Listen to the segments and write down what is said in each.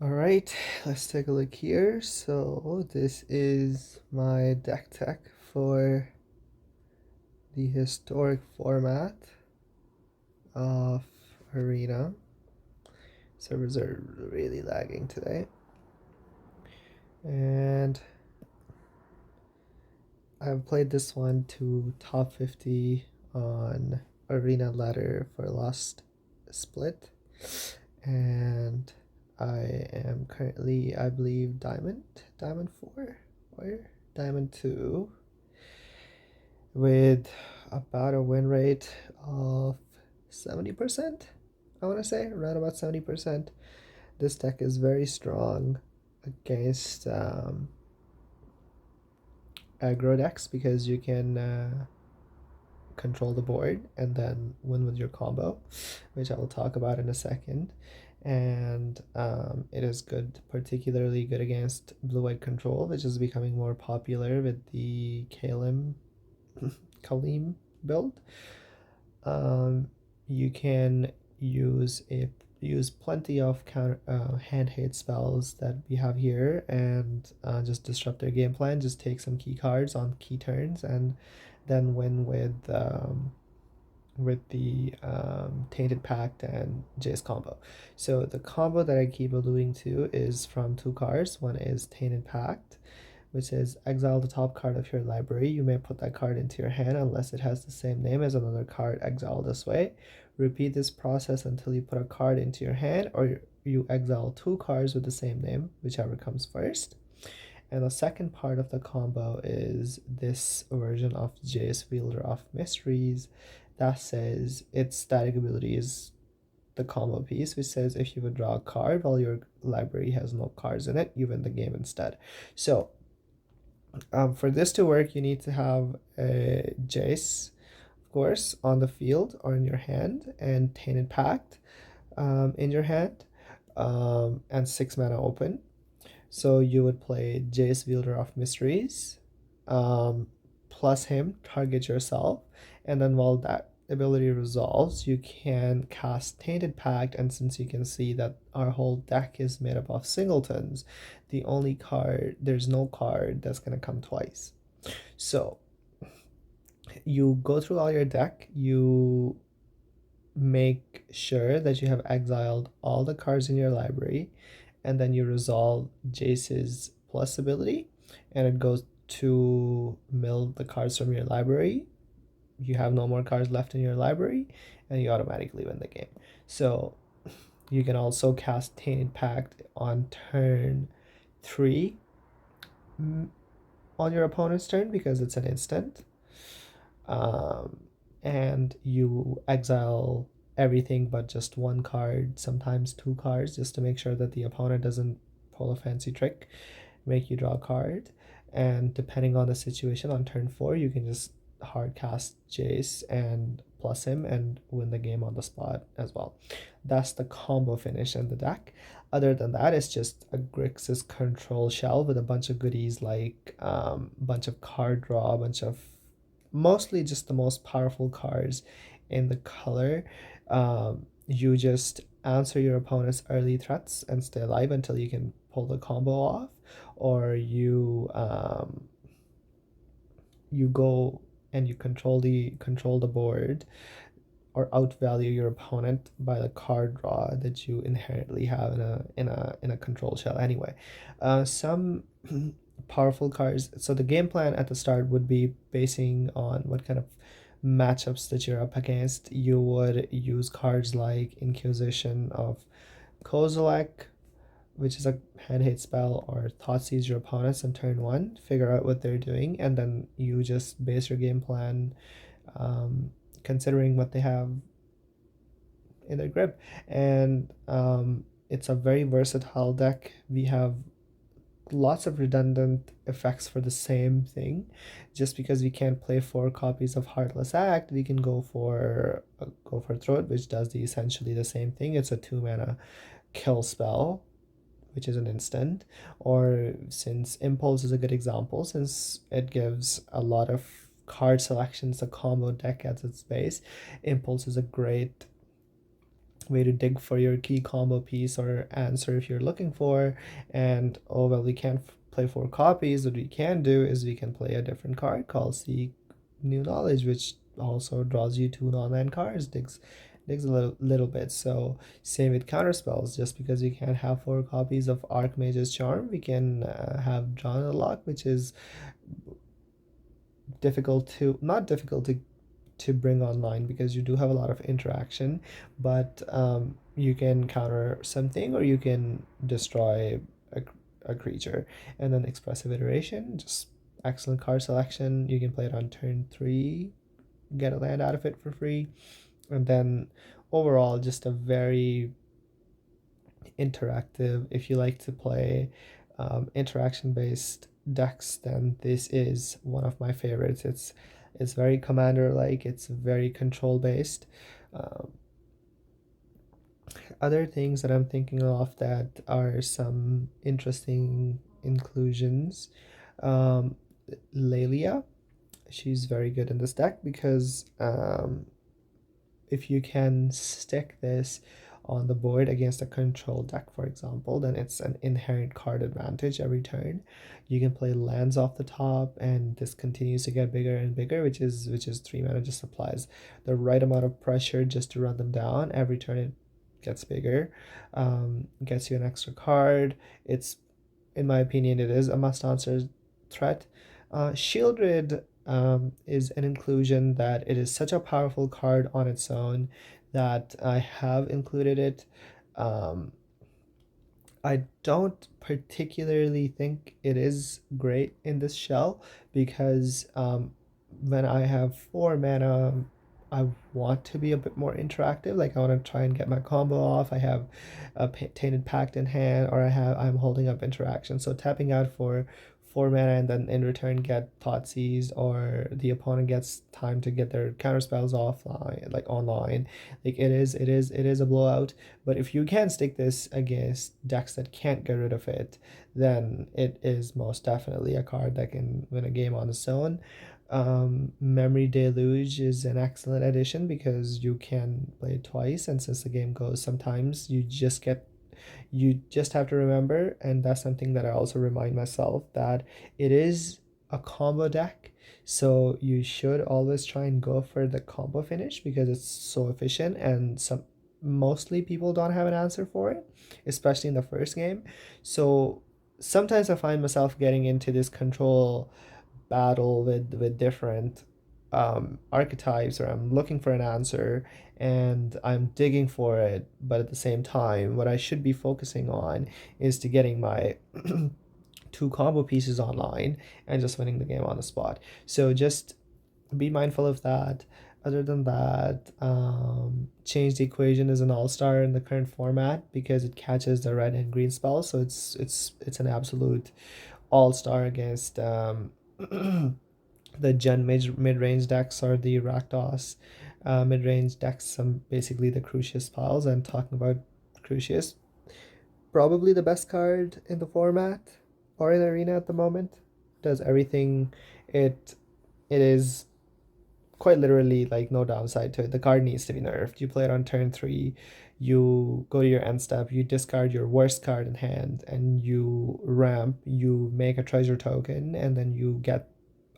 All right, let's take a look here. So this is my deck tech for the historic format of Arena. Servers are really lagging today. And I've played this one to top 50 on Arena ladder for last split. And I am currently, I believe, Diamond 4 or Diamond 2 with about a win rate of 70%. I want to say around about 70%. This deck is very strong against aggro decks because you can control the board and then win with your combo, which I will talk about in a second. And it is good, particularly good against blue-white control, which is becoming more popular with the Kalim build. You can use plenty of counter hand hate spells that we have here and just disrupt their game plan. Just take some key cards on key turns and then win with the Tainted Pact and Jace combo. So the combo that I keep alluding to is from two cards. One is Tainted Pact, which is exile the top card of your library. You may put that card into your hand unless it has the same name as another card exiled this way. Repeat this process until you put a card into your hand or you exile two cards with the same name, whichever comes first. And the second part of the combo is this version of Jace, Wielder of Mysteries, that says its static ability is the combo piece, which says if you would draw a card while your library has no cards in it, you win the game instead. So for this to work, you need to have a Jace, of course, on the field or in your hand, and Tainted Pact in your hand, and 6 mana open. So you would play Jace, Wielder of Mysteries, um, plus him, target yourself, and then while that ability resolves, you can cast Tainted Pact, and since you can see that our whole deck is made up of singletons, there's no card that's gonna come twice. So you go through all your deck, you make sure that you have exiled all the cards in your library, and then you resolve Jace's plus ability, and it goes to mill the cards from your library. You have no more cards left in your library, and you automatically win the game. So you can also cast Tainted Pact on turn 3 on your opponent's turn because it's an instant. Um, and you exile everything but just one card, sometimes two cards, just to make sure that the opponent doesn't pull a fancy trick, make you draw a card. And depending on the situation, on turn 4, you can just hard cast Jace and plus him and win the game on the spot as well. That's the combo finish in the deck. Other than that, it's just a Grixis control shell with a bunch of goodies like bunch of card draw, a bunch of mostly just the most powerful cards in the color. You just answer your opponent's early threats and stay alive until you can pull the combo off, or you go and you control the board or outvalue your opponent by the card draw that you inherently have in a control shell anyway. Some powerful cards. So the game plan at the start would be basing on what kind of matchups that you're up against. You would use cards like Inquisition of Kozilek, which is a hand hate spell, or Thoughtseize your opponents on turn 1, figure out what they're doing, and then you just base your game plan considering what they have in their grip. And it's a very versatile deck. We have lots of redundant effects for the same thing. Just because we can't play 4 copies of Heartless Act, we can go for Throat, which does essentially the same thing. It's a 2 mana kill spell, which is an instant. Or since Impulse is a good example, since it gives a lot of card selections, a combo deck at its base, Impulse is a great way to dig for your key combo piece or answer if you're looking for. And oh well, we can't play 4 copies. What we can do is we can play a different card called Seek New Knowledge, which also draws you 2 non-land cards, digs a little bit. So same with counter spells. Just because we can't have 4 copies of Archmage's Charm, we can have Drawn a Lock, which is difficult to not difficult to bring online because you do have a lot of interaction, but you can counter something or you can destroy a, a creature. And then expressive iteration, just excellent card selection. You can play it on turn 3, get a land out of it for free, and then overall just a very interactive. If you like to play interaction based decks, then this is one of my favorites. It's very commander like, it's very control based. um, Other things that I'm thinking of that are some interesting inclusions, um, Lelia, she's very good in this deck because if you can stick this on the board against a control deck, for example, then it's an inherent card advantage every turn. You can play lands off the top, and this continues to get bigger and bigger, which is 3 mana, just applies the right amount of pressure just to run them down. Every turn it gets bigger, gets you an extra card. It's, in my opinion, it is a must answer threat. Shieldred is an inclusion that it is such a powerful card on its own that I have included it. Um, I don't particularly think it is great in this shell because when I have 4 mana, I want to be a bit more interactive. Like I want to try and get my combo off. I have a Tainted Pact in hand, or I'm holding up interaction. So tapping out for 4 mana and then in return get Thoughtseize, or the opponent gets time to get their counter spells offline, like online. Like it is a blowout. But if you can stick this against decks that can't get rid of it, then it is most definitely a card that can win a game on its own. Memory Deluge is an excellent addition because you can play it twice, and since the game goes, sometimes you just have to remember, and that's something that I also remind myself, that it is a combo deck. So you should always try and go for the combo finish because it's so efficient, and mostly people don't have an answer for it, especially in the first game. So sometimes I find myself getting into this control battle with different archetypes, or I'm looking for an answer and I'm digging for it, but at the same time what I should be focusing on is to getting my 2 combo pieces online and just winning the game on the spot. So just be mindful of that. Other than that, change the equation is an all-star in the current format because it catches the red and green spells, so it's an absolute all-star against the Gen mid-range decks, or the Rakdos mid-range decks, some basically the Crucius piles. And talking about Crucius, probably the best card in the format or in Arena at the moment. Does everything. It it is quite literally like no downside to it. The card needs to be nerfed. You play it on turn 3, you go to your end step, you discard your worst card in hand, and you ramp, you make a treasure token, and then you get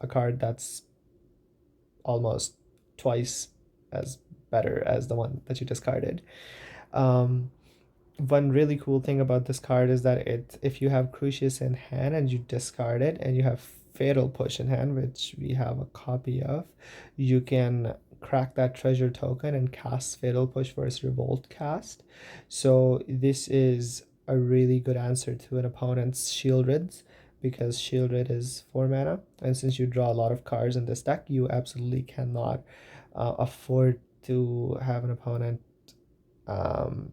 a card that's almost twice as better as the one that you discarded. Um, One really cool thing about this card is that if you have Crucius in hand and you discard it and you have Fatal Push in hand, which we have a copy of, you can crack that treasure token and cast Fatal Push for its Revolt cast. So this is a really good answer to an opponent's Shieldred, because Shieldred is 4 mana, and since you draw a lot of cards in this deck, you absolutely cannot afford to have an opponent um,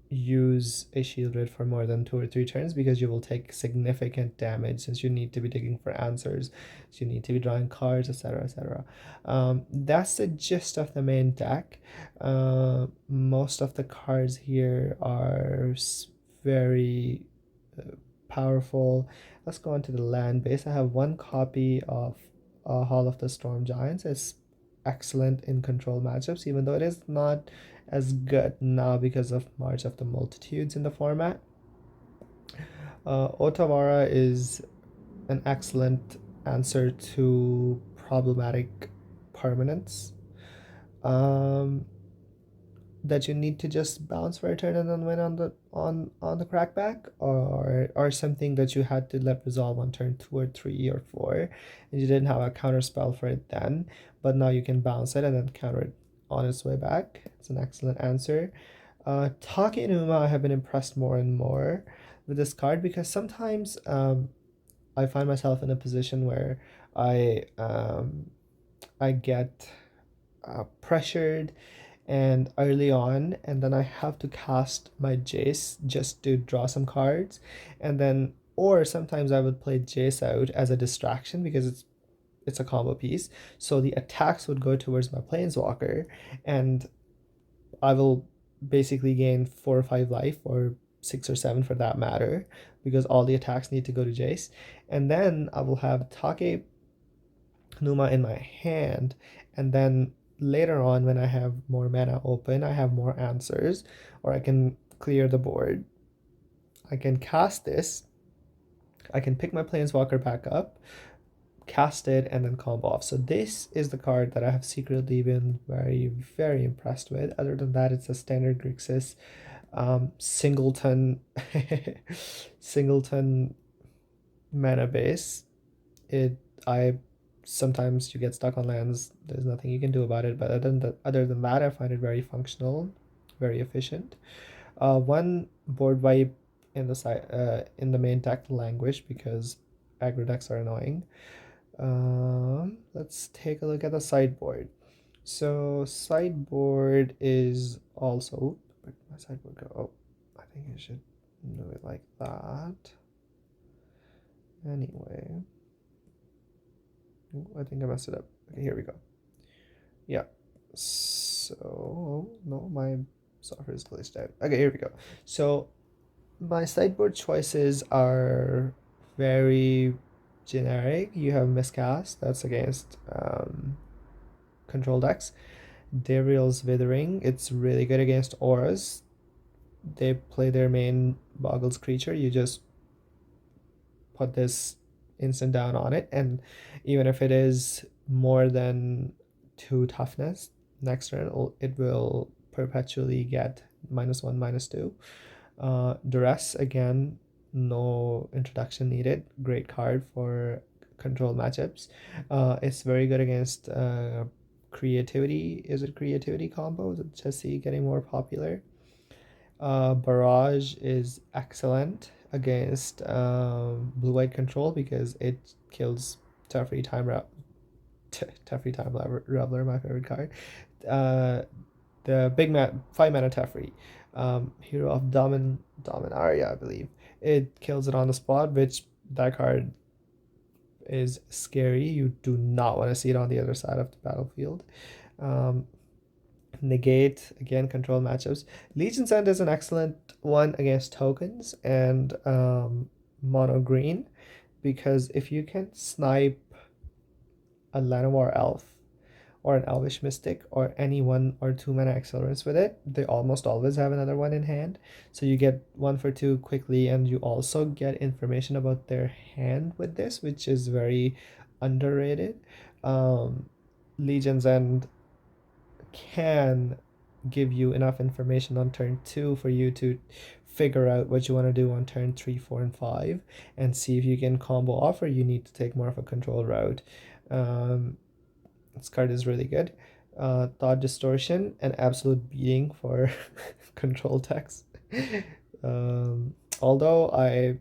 use a Shieldred for more than 2 or 3 turns, because you will take significant damage since you need to be digging for answers, so you need to be drawing cards, etc., etc. That's the gist of the main deck. Most of the cards here are very powerful. Let's go on to the land base. I have 1 copy of Hall of the Storm Giants. It's excellent in control matchups, even though it is not as good now because of March of the Multitudes in the format. Otawara is an excellent answer to problematic permanents. Um, that you need to just bounce for a turn and then win on the crackback, or something that you had to let resolve on turn 2 or 3 or 4, and you didn't have a counter spell for it then, but now you can bounce it and then counter it on its way back. It's an excellent answer. Takenuma, I have been impressed more and more with this card because sometimes I find myself in a position where I get pressured and early on, and then I have to cast my Jace just to draw some cards, and then or sometimes I would play Jace out as a distraction because it's a combo piece. So the attacks would go towards my Planeswalker, and I will basically gain 4 or 5 life, or 6 or 7 for that matter, because all the attacks need to go to Jace. And then I will have Take Numa in my hand, and then later on when I have more mana open, I have more answers, or I can clear the board. I can cast this. I can pick my Planeswalker back up, cast it, and then combo off. So this is the card that I have secretly been very, very impressed with. Other than that, it's a standard Grixis singleton singleton mana base. It I Sometimes you get stuck on lands. There's nothing you can do about it. But other than that, I find it very functional, very efficient. One board wipe in the side in the main deck language because aggro decks are annoying. Let's take a look at the sideboard. So sideboard is also. Where did my sideboard go? Oh, I think I should do it like that. Anyway. I think I messed it up. Okay, here we go. Yeah. So, no, my software is glitched out. Okay, here we go. So, my sideboard choices are very generic. You have Miscast, that's against control decks. Dariel's Withering, it's really good against auras. They play their main Boggles creature. You just put this instant down on it, and even if it is more than 2 toughness, next turn it will perpetually get -1, -2. Duress, again, no introduction needed. Great card for control matchups. It's very good against creativity. Is it creativity combo? Is it Chessie getting more popular? Barrage is excellent against blue-white control because it kills Teferi Time Reveler, my favorite card. The big 5 mana Teferi, Hero of Dominaria, I believe. It kills it on the spot, which that card is scary. You do not want to see it on the other side of the battlefield. Negate, again, control matchups. Legion's End is an excellent one against tokens and mono green, because if you can snipe a Llanowar Elf or an Elvish Mystic or any 1 or 2 mana accelerants with it, they almost always have another one in hand. So you get 1 for 2 quickly, and you also get information about their hand with this, which is very underrated. Legion's End can give you enough information on turn 2 for you to figure out what you want to do on turn 3, 4, and 5, and see if you can combo off, or you need to take more of a control route. This card is really good. Thought Distortion, an absolute beating for control decks. Although I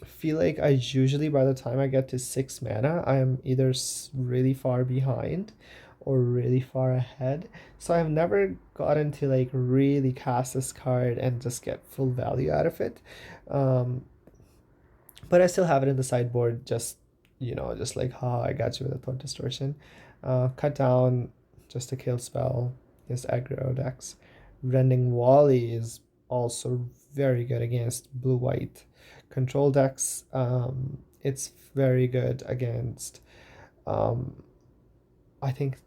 feel like I usually, by the time I get to 6 mana, I am either really far behind or really far ahead. So I've never gotten to like really cast this card and just get full value out of it. But I still have it in the sideboard, just like, I got you with a Thought Distortion. Cut down, just a kill spell against aggro decks. Rending Wally is also very good against blue-white control decks. It's very good against, I think,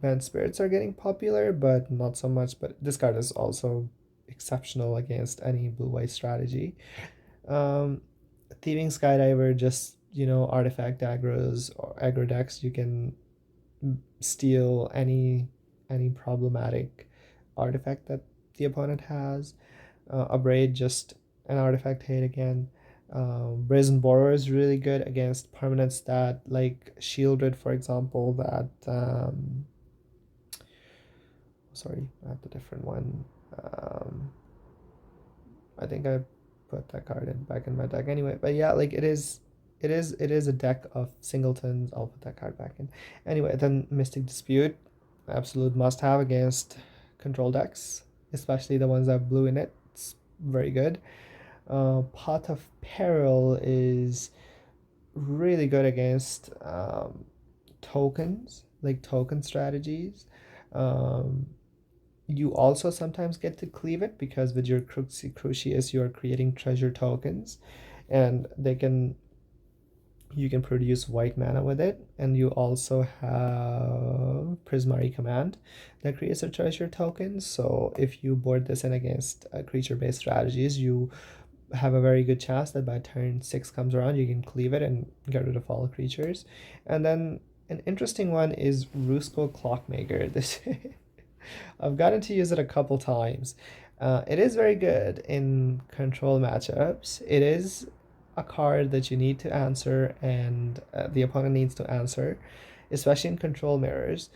Banned spirits are getting popular, but not so much. But this card is also exceptional against any blue-white strategy. Um, Thieving Skydiver, just artifact aggro's or aggro decks. You can steal any problematic artifact that the opponent has. Abrade, just an artifact hit again. Brazen Borrower is really good against permanents that like Shieldred, for example. That sorry, I have the different one. Um, I think I put that card back in my deck anyway. But yeah, like it is a deck of singletons. I'll put that card back in. Anyway, then Mystic Dispute, absolute must have against control decks, especially the ones that have blue in it. It's very good. Pot of Peril is really good against tokens, like token strategies. Um, you also sometimes get to cleave it because with your Crucius, you are creating treasure tokens, and you can produce white mana with it, and you also have Prismari Command that creates a treasure token. So if you board this in against creature-based strategies, you have a very good chance that by turn 6 comes around, you can cleave it and get rid of all creatures. And then an interesting one is Rusko Clockmaker. This I've gotten to use it a couple times. It is very good in control matchups. It is a card that you need to answer, and the opponent needs to answer, especially in control mirrors,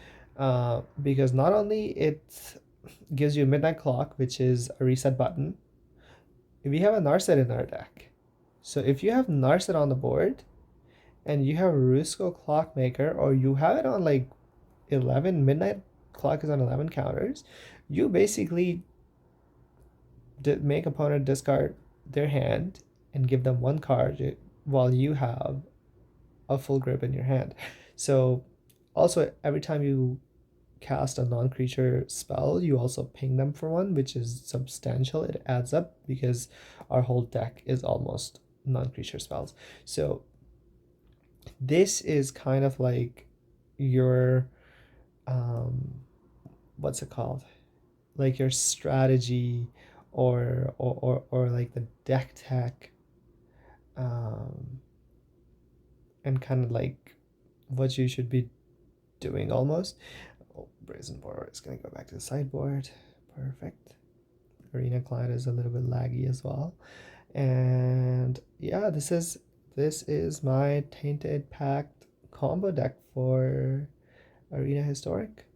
because not only it gives you Midnight Clock, which is a reset button. We have a Narset in our deck. So if you have Narset on the board and you have Rusko Clockmaker, or you have it on like 11, Midnight Clock is on 11 counters, you basically make opponent discard their hand and give them one card while you have a full grip in your hand. So also every time you cast a non-creature spell, you also ping them for one, which is substantial. It adds up because our whole deck is almost non-creature spells. So this is kind of like your what's it called? Like your strategy, or like the deck tech, um, and kind of like what you should be doing almost. Oh, Brazen Borrower is gonna go back to the sideboard. Perfect. Arena Client is a little bit laggy as well. And yeah, this is my Tainted Pact combo deck for Arena Historic.